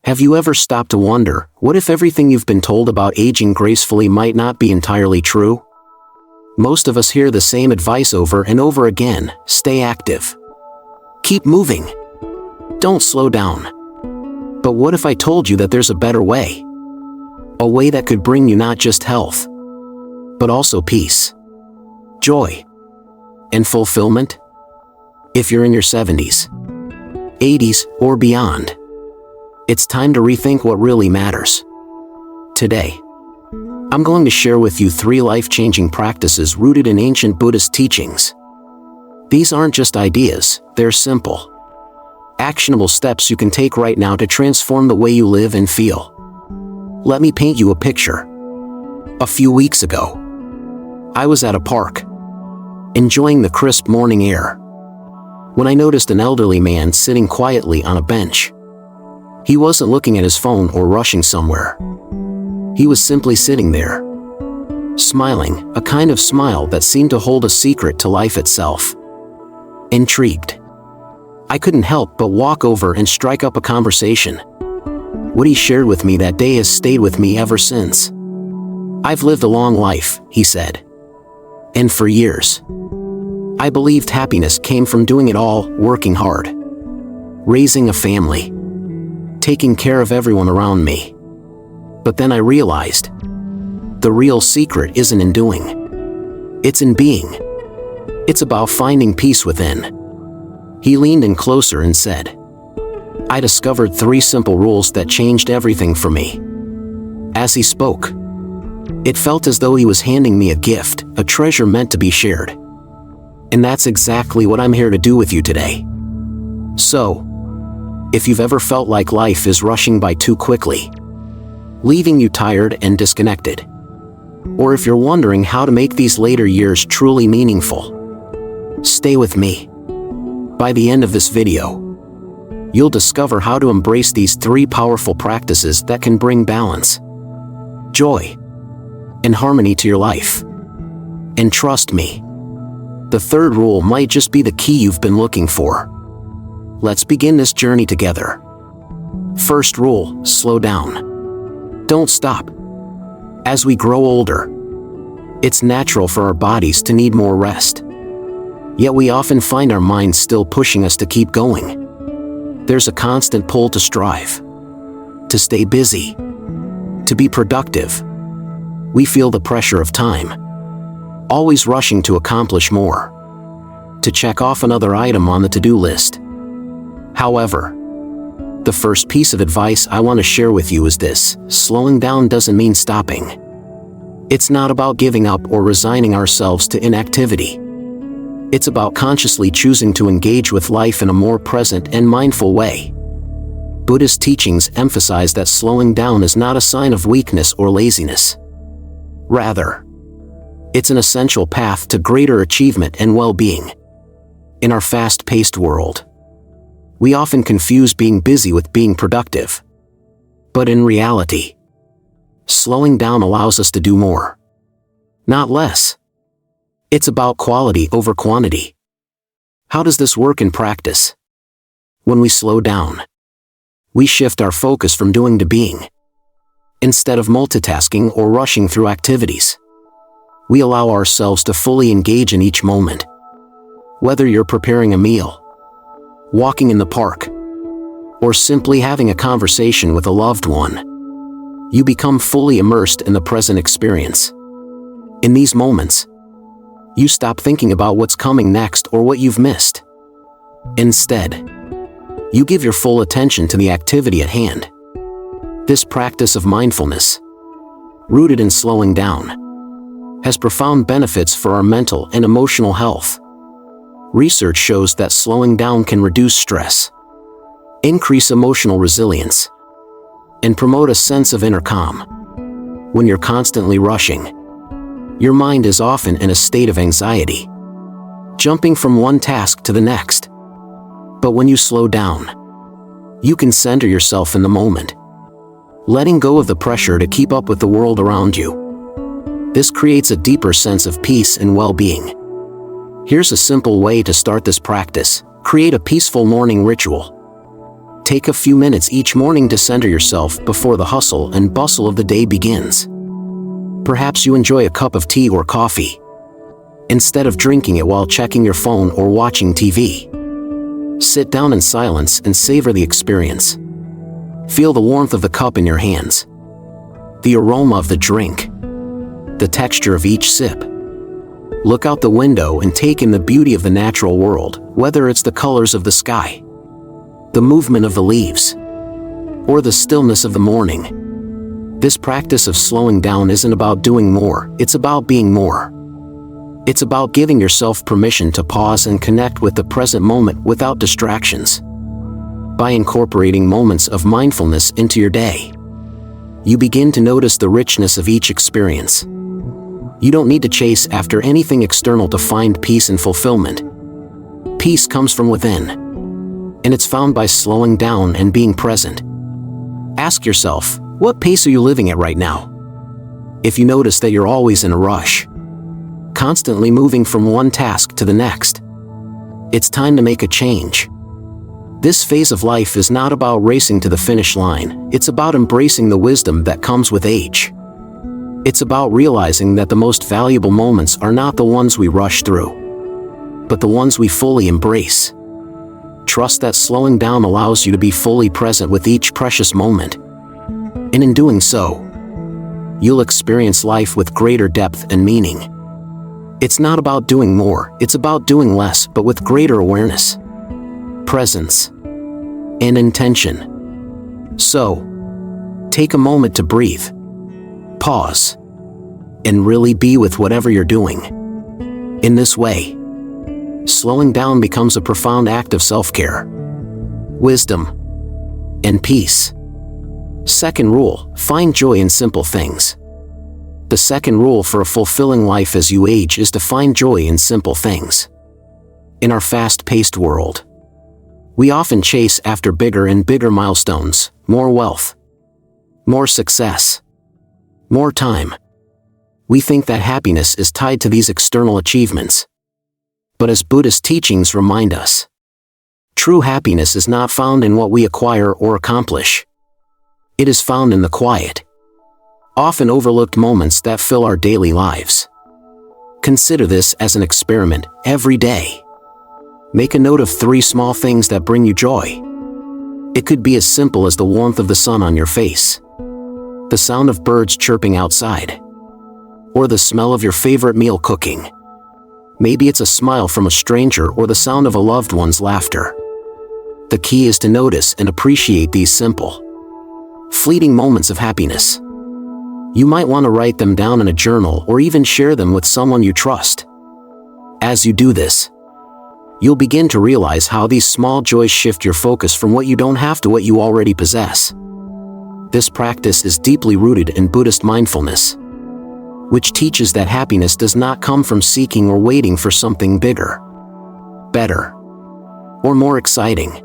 Have you ever stopped to wonder, what if everything you've been told about aging gracefully might not be entirely true? Most of us hear the same advice over and over again: stay active. Keep moving. Don't slow down. But what if I told you that there's a better way? A way that could bring you not just health, but also peace, joy, and fulfillment? If you're in your 70s, 80s, or beyond, it's time to rethink what really matters. Today, I'm going to share with you 3 life-changing practices rooted in ancient Buddhist teachings. These aren't just ideas, they're simple, actionable steps you can take right now to transform the way you live and feel. Let me paint you a picture. A few weeks ago, I was at a park, enjoying the crisp morning air, when I noticed an elderly man sitting quietly on a bench. He wasn't looking at his phone or rushing somewhere. He was simply sitting there, smiling, a kind of smile that seemed to hold a secret to life itself. Intrigued, I couldn't help but walk over and strike up a conversation. What he shared with me that day has stayed with me ever since. "I've lived a long life," he said. "And for years, I believed happiness came from doing it all, working hard, raising a family, taking care of everyone around me. But then I realized, the real secret isn't in doing. It's in being. It's about finding peace within." He leaned in closer and said, "I discovered 3 simple rules that changed everything for me." As he spoke, it felt as though he was handing me a gift, a treasure meant to be shared. And that's exactly what I'm here to do with you today. So, if you've ever felt like life is rushing by too quickly, leaving you tired and disconnected, or if you're wondering how to make these later years truly meaningful, stay with me. By the end of this video, you'll discover how to embrace these 3 powerful practices that can bring balance, joy, and harmony to your life. And trust me, the 3rd rule might just be the key you've been looking for. Let's begin this journey together. First rule: slow down. Don't stop. As we grow older, it's natural for our bodies to need more rest. Yet we often find our minds still pushing us to keep going. There's a constant pull to strive, to stay busy, to be productive. We feel the pressure of time, always rushing to accomplish more, to check off another item on the to-do list. However, the first piece of advice I want to share with you is this: slowing down doesn't mean stopping. It's not about giving up or resigning ourselves to inactivity. It's about consciously choosing to engage with life in a more present and mindful way. Buddhist teachings emphasize that slowing down is not a sign of weakness or laziness. Rather, it's an essential path to greater achievement and well-being. In our fast-paced world, we often confuse being busy with being productive. But in reality, slowing down allows us to do more, not less. It's about quality over quantity. How does this work in practice? When we slow down, we shift our focus from doing to being. Instead of multitasking or rushing through activities, we allow ourselves to fully engage in each moment. Whether you're preparing a meal, walking in the park, or simply having a conversation with a loved one, you become fully immersed in the present experience. In these moments, you stop thinking about what's coming next or what you've missed. Instead, you give your full attention to the activity at hand. This practice of mindfulness, rooted in slowing down, has profound benefits for our mental and emotional health. Research shows that slowing down can reduce stress, increase emotional resilience, and promote a sense of inner calm. When you're constantly rushing, your mind is often in a state of anxiety, jumping from one task to the next. But when you slow down, you can center yourself in the moment, letting go of the pressure to keep up with the world around you. This creates a deeper sense of peace and well-being. Here's a simple way to start this practice: create a peaceful morning ritual. Take a few minutes each morning to center yourself before the hustle and bustle of the day begins. Perhaps you enjoy a cup of tea or coffee, instead of drinking it while checking your phone or watching TV. Sit down in silence and savor the experience. Feel the warmth of the cup in your hands, the aroma of the drink, the texture of each sip. Look out the window and take in the beauty of the natural world, whether it's the colors of the sky, the movement of the leaves, or the stillness of the morning. This practice of slowing down isn't about doing more, it's about being more. It's about giving yourself permission to pause and connect with the present moment without distractions. By incorporating moments of mindfulness into your day, you begin to notice the richness of each experience. You don't need to chase after anything external to find peace and fulfillment. Peace comes from within, and it's found by slowing down and being present. Ask yourself, what pace are you living at right now? If you notice that you're always in a rush, constantly moving from one task to the next, it's time to make a change. This phase of life is not about racing to the finish line, it's about embracing the wisdom that comes with age. It's about realizing that the most valuable moments are not the ones we rush through, but the ones we fully embrace. Trust that slowing down allows you to be fully present with each precious moment. And in doing so, you'll experience life with greater depth and meaning. It's not about doing more, it's about doing less but with greater awareness, presence, and intention. So, take a moment to breathe, pause, and really be with whatever you're doing. In this way, slowing down becomes a profound act of self-care, wisdom, and peace. Second rule, find joy in simple things. The second rule for a fulfilling life as you age is to find joy in simple things. In our fast-paced world, we often chase after bigger and bigger milestones, more wealth, more success, more time. We think that happiness is tied to these external achievements. But as Buddhist teachings remind us, true happiness is not found in what we acquire or accomplish. It is found in the quiet, often overlooked moments that fill our daily lives. Consider this as an experiment every day. Make a note of 3 small things that bring you joy. It could be as simple as the warmth of the sun on your face, the sound of birds chirping outside, or the smell of your favorite meal cooking. Maybe it's a smile from a stranger or the sound of a loved one's laughter. The key is to notice and appreciate these simple, fleeting moments of happiness. You might want to write them down in a journal or even share them with someone you trust. As you do this, you'll begin to realize how these small joys shift your focus from what you don't have to what you already possess. This practice is deeply rooted in Buddhist mindfulness, which teaches that happiness does not come from seeking or waiting for something bigger, better, or more exciting.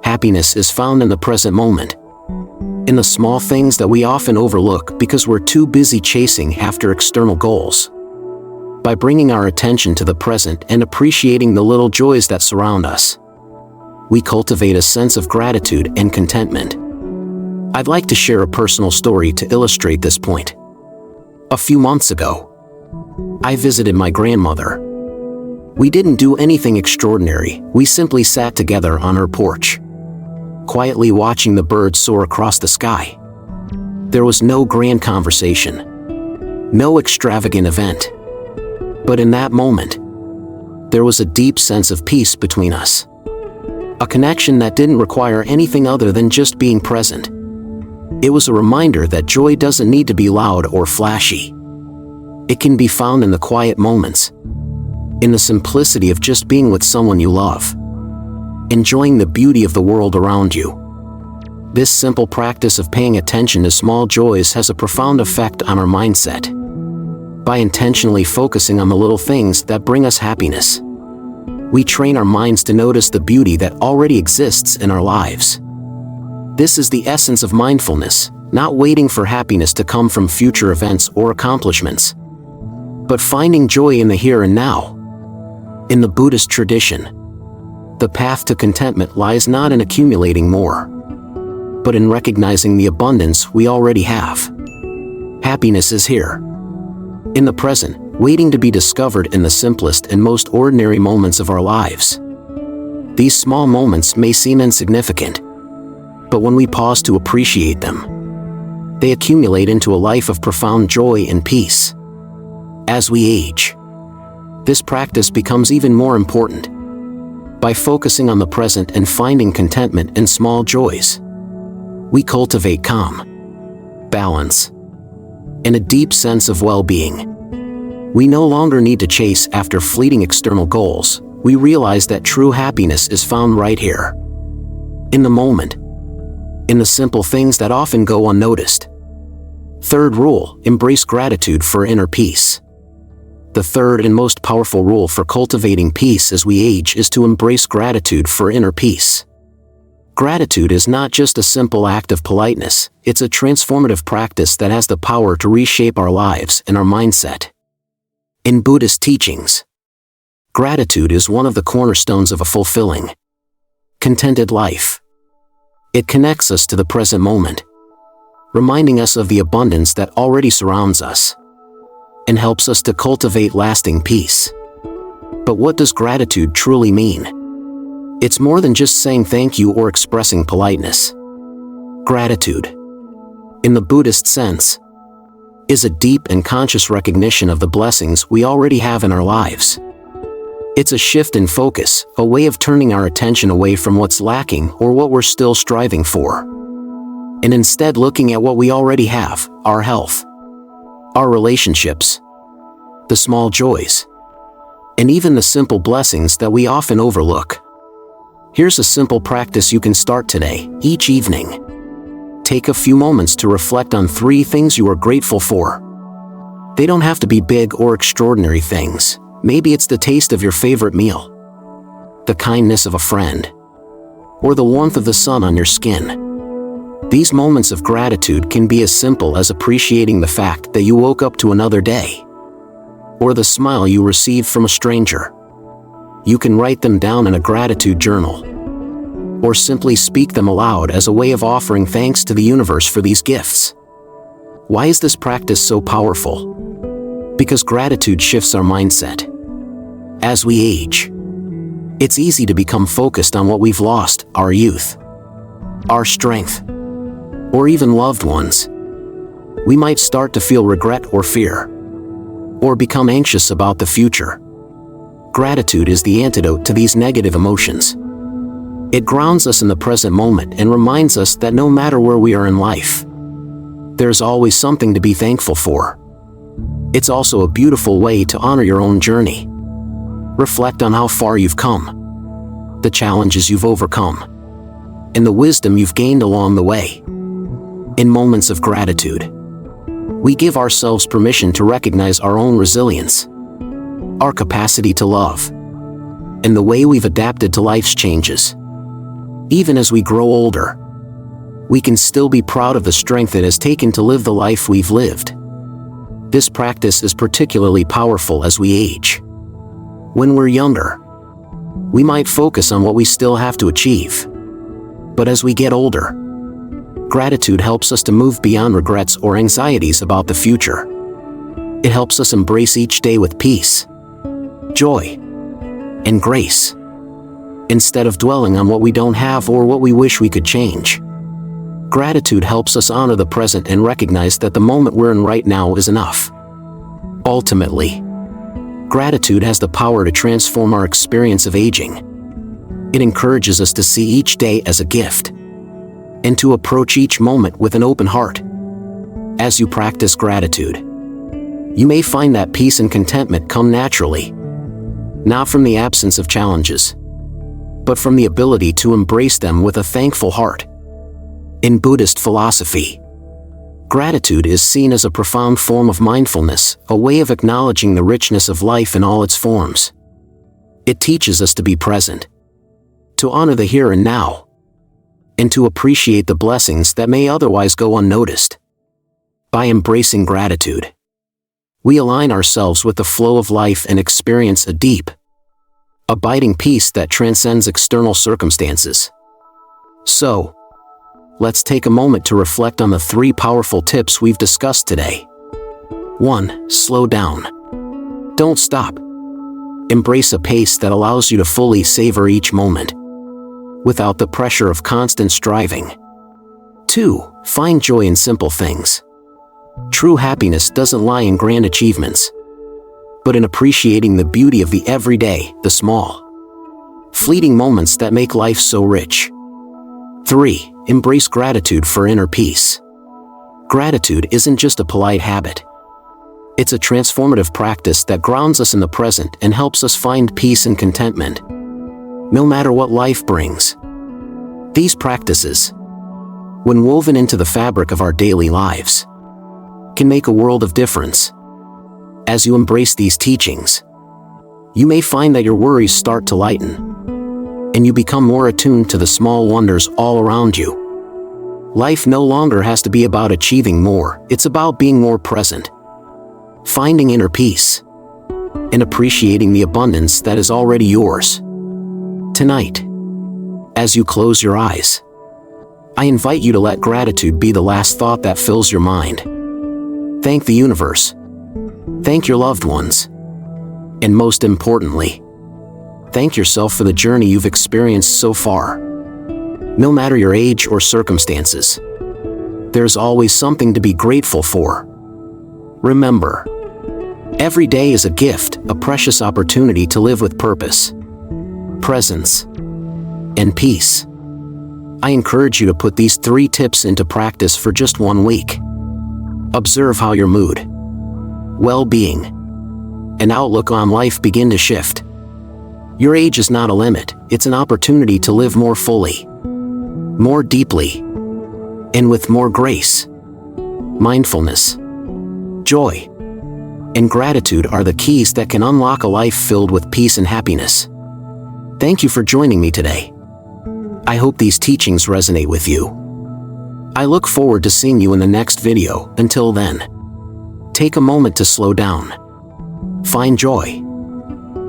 Happiness is found in the present moment, in the small things that we often overlook because we're too busy chasing after external goals. By bringing our attention to the present and appreciating the little joys that surround us, we cultivate a sense of gratitude and contentment. I'd like to share a personal story to illustrate this point. A few months ago, I visited my grandmother. We didn't do anything extraordinary, we simply sat together on her porch, quietly watching the birds soar across the sky. There was no grand conversation, no extravagant event. But in that moment, there was a deep sense of peace between us. A connection that didn't require anything other than just being present. It was a reminder that joy doesn't need to be loud or flashy. It can be found in the quiet moments, in the simplicity of just being with someone you love, enjoying the beauty of the world around you. This simple practice of paying attention to small joys has a profound effect on our mindset. By intentionally focusing on the little things that bring us happiness, we train our minds to notice the beauty that already exists in our lives. This is the essence of mindfulness, not waiting for happiness to come from future events or accomplishments, but finding joy in the here and now. In the Buddhist tradition, The path to contentment lies not in accumulating more, but in recognizing the abundance we already have. Happiness is here, in the present, waiting to be discovered in the simplest and most ordinary moments of our lives. These small moments may seem insignificant, but when we pause to appreciate them, they accumulate into a life of profound joy and peace. As we age, this practice becomes even more important. By focusing on the present and finding contentment in small joys, we cultivate calm, balance, and a deep sense of well-being. We no longer need to chase after fleeting external goals. We realize that true happiness is found right here, in the moment, in the simple things that often go unnoticed. Third rule: embrace gratitude for inner peace. The third and most powerful rule for cultivating peace as we age is to embrace gratitude for inner peace. Gratitude is not just a simple act of politeness, it's a transformative practice that has the power to reshape our lives and our mindset. In Buddhist teachings, gratitude is one of the cornerstones of a fulfilling, contented life. It connects us to the present moment, reminding us of the abundance that already surrounds us, and helps us to cultivate lasting peace. But what does gratitude truly mean? It's more than just saying thank you or expressing politeness. Gratitude, in the Buddhist sense, is a deep and conscious recognition of the blessings we already have in our lives. It's a shift in focus, a way of turning our attention away from what's lacking or what we're still striving for, and instead looking at what we already have: our health, our relationships, the small joys, and even the simple blessings that we often overlook. Here's a simple practice you can start today. Each evening, take a few moments to reflect on 3 things you are grateful for. They don't have to be big or extraordinary things. Maybe it's the taste of your favorite meal, the kindness of a friend, or the warmth of the sun on your skin. These moments of gratitude can be as simple as appreciating the fact that you woke up to another day, or the smile you received from a stranger. You can write them down in a gratitude journal, or simply speak them aloud as a way of offering thanks to the universe for these gifts. Why is this practice so powerful? Because gratitude shifts our mindset. As we age, it's easy to become focused on what we've lost: our youth, our strength, or even loved ones. We might start to feel regret or fear, or become anxious about the future. Gratitude is the antidote to these negative emotions. It grounds us in the present moment and reminds us that no matter where we are in life, there's always something to be thankful for. It's also a beautiful way to honor your own journey. Reflect on how far you've come, the challenges you've overcome, and the wisdom you've gained along the way. In moments of gratitude, we give ourselves permission to recognize our own resilience, our capacity to love, and the way we've adapted to life's changes. Even as we grow older, we can still be proud of the strength it has taken to live the life we've lived. This practice is particularly powerful as we age. When we're younger, we might focus on what we still have to achieve. But as we get older, gratitude helps us to move beyond regrets or anxieties about the future. It helps us embrace each day with peace, joy, and grace, instead of dwelling on what we don't have or what we wish we could change. Gratitude helps us honor the present and recognize that the moment we're in right now is enough. Ultimately, gratitude has the power to transform our experience of aging. It encourages us to see each day as a gift, and to approach each moment with an open heart. As you practice gratitude, you may find that peace and contentment come naturally, not from the absence of challenges, but from the ability to embrace them with a thankful heart. In Buddhist philosophy, gratitude is seen as a profound form of mindfulness, a way of acknowledging the richness of life in all its forms. It teaches us to be present, to honor the here and now, and to appreciate the blessings that may otherwise go unnoticed. By embracing gratitude, we align ourselves with the flow of life and experience a deep, abiding peace that transcends external circumstances. So, let's take a moment to reflect on the 3 powerful tips we've discussed today. 1. Slow down. Don't stop. Embrace a pace that allows you to fully savor each moment, without the pressure of constant striving. 2. Find joy in simple things. True happiness doesn't lie in grand achievements, but in appreciating the beauty of the everyday, the small, fleeting moments that make life so rich. 3. Embrace gratitude for inner peace. Gratitude isn't just a polite habit. It's a transformative practice that grounds us in the present and helps us find peace and contentment, no matter what life brings. These practices, when woven into the fabric of our daily lives, can make a world of difference. As you embrace these teachings, you may find that your worries start to lighten, and you become more attuned to the small wonders all around you. Life no longer has to be about achieving more, it's about being more present, finding inner peace, and appreciating the abundance that is already yours. Tonight, as you close your eyes, I invite you to let gratitude be the last thought that fills your mind. Thank the universe. Thank your loved ones. And most importantly, thank yourself for the journey you've experienced so far. No matter your age or circumstances, there's always something to be grateful for. Remember, every day is a gift, a precious opportunity to live with purpose, presence, and peace. I encourage you to put these 3 tips into practice for just 1 week. Observe how your mood, well-being, and outlook on life begin to shift. Your age is not a limit, it's an opportunity to live more fully, more deeply, and with more grace. Mindfulness, joy, and gratitude are the keys that can unlock a life filled with peace and happiness. Thank you for joining me today. I hope these teachings resonate with you. I look forward to seeing you in the next video. Until then, take a moment to slow down, find joy,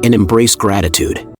and embrace gratitude.